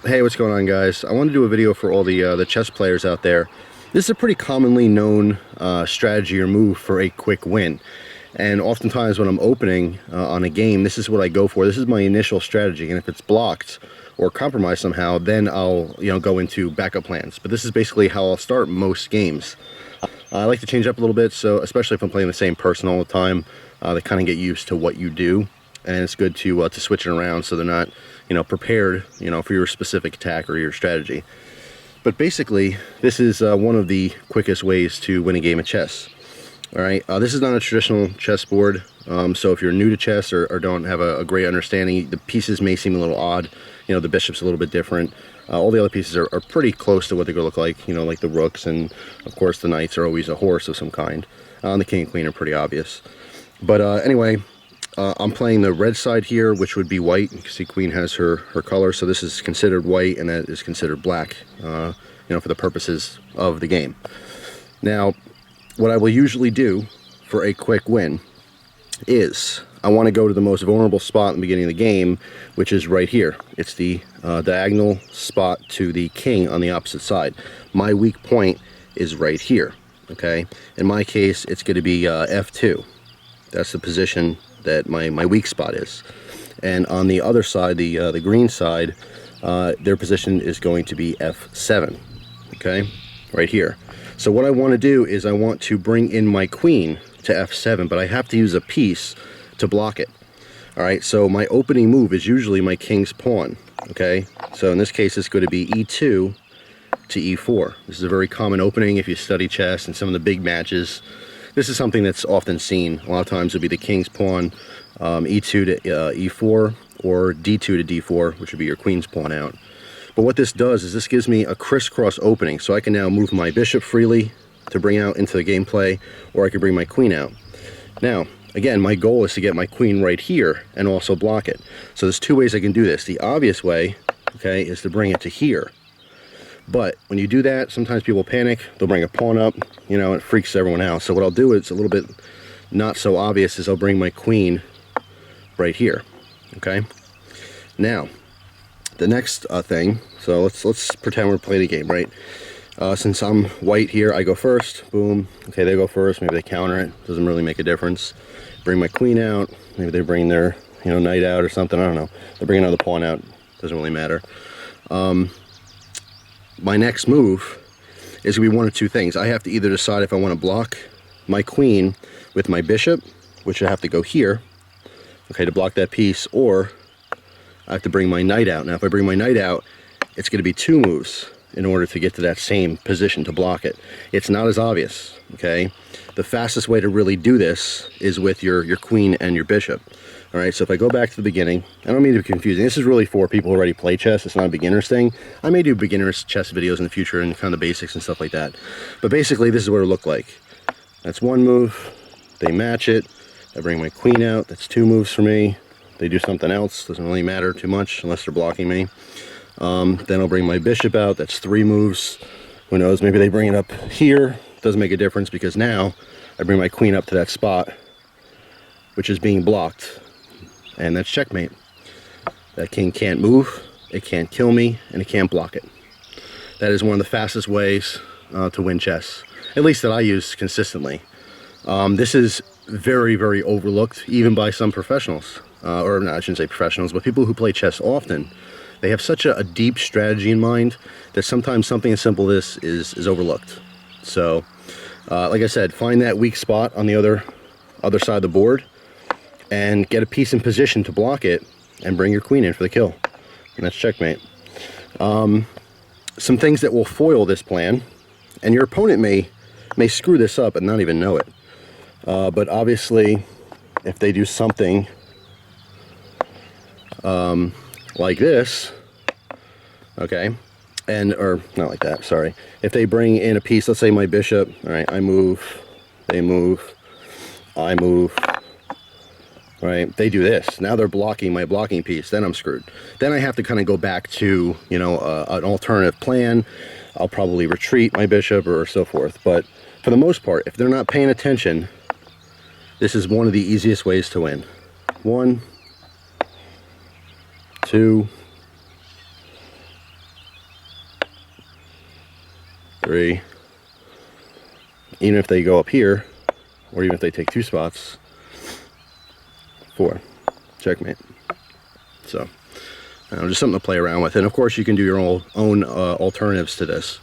Hey, what's going on, guys? I want to do a video for all the chess players out there. This is a pretty commonly known strategy or move for a quick win. And oftentimes when I'm opening on a game, this is what I go for. This is my initial strategy, and if it's blocked or compromised somehow, then I'll go into backup plans. But this is basically how I'll start most games. I like to change up a little bit, so especially if I'm playing the same person all the time, they kind of get used to what you do, and it's good to switch it around so they're not prepared for your specific attack or your strategy. But basically, this is one of the quickest ways to win a game of chess. All right, this is not a traditional chessboard, so if you're new to chess or don't have a great understanding, the pieces may seem a little odd. The bishop's a little bit different. All the other pieces are pretty close to what they're going to look like, like the rooks, and of course the knights are always a horse of some kind. And the king and queen are pretty obvious. But anyway, I'm playing the red side here, which would be white. You can see queen has her color, so this is considered white and that is considered black, for the purposes of the game. Now, what I will usually do for a quick win is I want to go to the most vulnerable spot in the beginning of the game, which is right here. It's the diagonal spot to the king on the opposite side. My weak point is right here, okay? In my case, it's going to be F2. That's the position that my weak spot is. And on the other side, the green side, their position is going to be F7, okay? Right here. So what I want to do is I want to bring in my queen to F7, but I have to use a piece to block it. All right, so my opening move is usually my king's pawn, okay? So in this case, it's going to be E2 to E4. This is a very common opening if you study chess and some of the big matches. This is something that's often seen. A lot of times it would be the king's pawn, E2 to E4, or D2 to D4, which would be your queen's pawn out. But what this does is this gives me a crisscross opening, so I can now move my bishop freely to bring out into the gameplay, or I can bring my queen out. Now, again, my goal is to get my queen right here and also block it. So there's two ways I can do this. The obvious way, okay, is to bring it to here. But when you do that, sometimes people panic. They'll bring a pawn up, it freaks everyone out. So what I'll do is a little bit not so obvious is I'll bring my queen right here, okay? Now, the next thing, so let's pretend we're playing a game, right? Since I'm white here, I go first, boom. Okay, they go first, maybe they counter it, doesn't really make a difference. Bring my queen out, maybe they bring their, knight out or something, I don't know. They bring another pawn out, doesn't really matter. My next move is going to be one of two things. I have to either decide if I want to block my queen with my bishop, which I have to go here, okay, to block that piece, or I have to bring my knight out. Now, if I bring my knight out, it's going to be two moves in order to get to that same position to block it. It's not as obvious, okay? The fastest way to really do this is with your queen and your bishop. All right, so if I go back to the beginning, I don't mean to be confusing. This is really for people who already play chess. It's not a beginner's thing. I may do beginner's chess videos in the future and kind of the basics and stuff like that. But basically, this is what it looked like. That's one move. They match it. I bring my queen out. That's two moves for me. They do something else. Doesn't really matter too much unless they're blocking me. Then I'll bring my bishop out. That's three moves. Who knows? Maybe they bring it up here. Doesn't make a difference because now I bring my queen up to that spot, which is being blocked. And that's checkmate. That king can't move, it can't kill me, and it can't block it. That is one of the fastest ways to win chess, at least that I use consistently. This is very, very overlooked, even by some professionals. Or no, I shouldn't say professionals, but people who play chess often. They have such a deep strategy in mind that sometimes something as simple as this is overlooked. So, like I said, find that weak spot on the other side of the board, and get a piece in position to block it and bring your queen in for the kill. And that's checkmate. Some things that will foil this plan, and your opponent may screw this up and not even know it. But obviously, if they do something like this, okay, or not like that, sorry. If they bring in a piece, let's say my bishop, all right, I move, they move, I move, right? They do this. Now they're blocking my blocking piece. Then I'm screwed. Then I have to kind of go back to, an alternative plan. I'll probably retreat my bishop or so forth. But for the most part, if they're not paying attention, this is one of the easiest ways to win. 1, 2, 3. Even if they go up here, or even if they take 2 spots, 4. Checkmate. So, just something to play around with. And of course, you can do your own alternatives to this.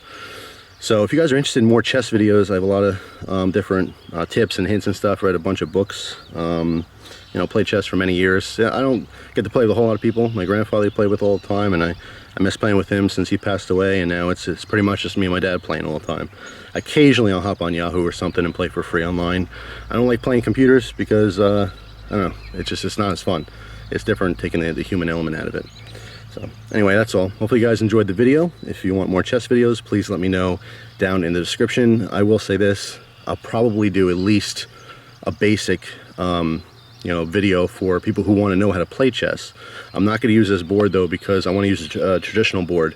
So if you guys are interested in more chess videos, I have a lot of different tips and hints and stuff. I read a bunch of books. You know, played chess for many years. I don't get to play with a whole lot of people. My grandfather played with all the time, and I miss playing with him since he passed away, and now it's pretty much just me and my dad playing all the time. Occasionally I'll hop on Yahoo or something and play for free online. I don't like playing computers because, I don't know, it's not as fun. It's different taking the human element out of it. So anyway, that's all. Hopefully you guys enjoyed the video. If you want more chess videos, please let me know down in the description. I will say this, I'll probably do at least a basic you know, video for people who want to know how to play chess. I'm not going to use this board though, because I want to use a traditional board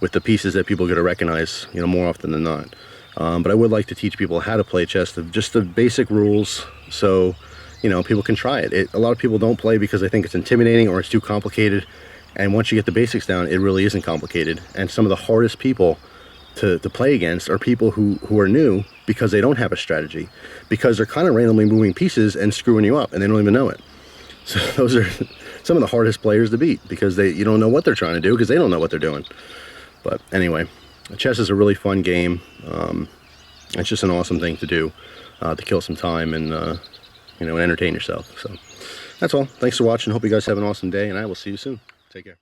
with the pieces that people get to recognize, you know, more often than not. But I would like to teach people how to play chess, just the basic rules, so you know, people can try it. A lot of people don't play because they think it's intimidating or it's too complicated, and once you get the basics down, it really isn't complicated. And some of the hardest people to play against are people who are new, because they don't have a strategy, because they're kind of randomly moving pieces and screwing you up and they don't even know it. So those are some of the hardest players to beat, because you don't know what they're trying to do, because they don't know what they're doing. But anyway, chess is a really fun game. It's just an awesome thing to do, to kill some time and you know, entertain yourself. So that's all. Thanks for watching. Hope you guys have an awesome day, and I will see you soon. Take care.